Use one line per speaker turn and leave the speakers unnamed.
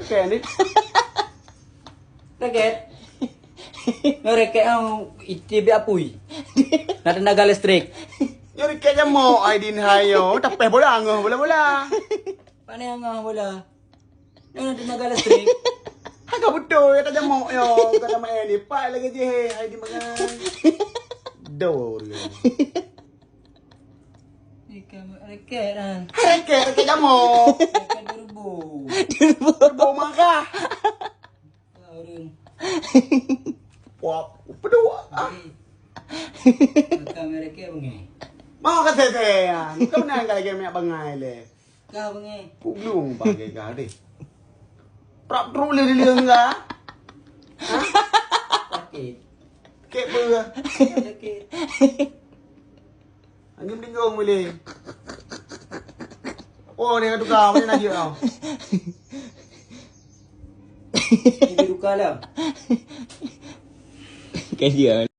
Reket ni.
Raket. Raket ang ITB apui. Nak tenaga listrik.
Yo reket je mau ai din hayo. Tapeh bola ngah bola-bola.
Mana yang ngah bola? Nak tenaga listrik.
Agak betul ya tak mau yo. Kata main ni pak lagi je hai di makan. Dor.
Ikan raket ah.
Reket je mau.
Raket turbo.
Turbo marah.
Orang.
Wah, pedua.
Kamera ke bengi.
Mau ka tete ya. Kau nak lagi minyak bangai le.
Kau bengi.
Puglung bagai kau deh. Prap terus le dia enggak.
Sakit.
Kek ber.
Sakit.
Anjing tinggung boleh. Oh, dia tukar macam nak dia kau.
Ini duka lah.
Cái gì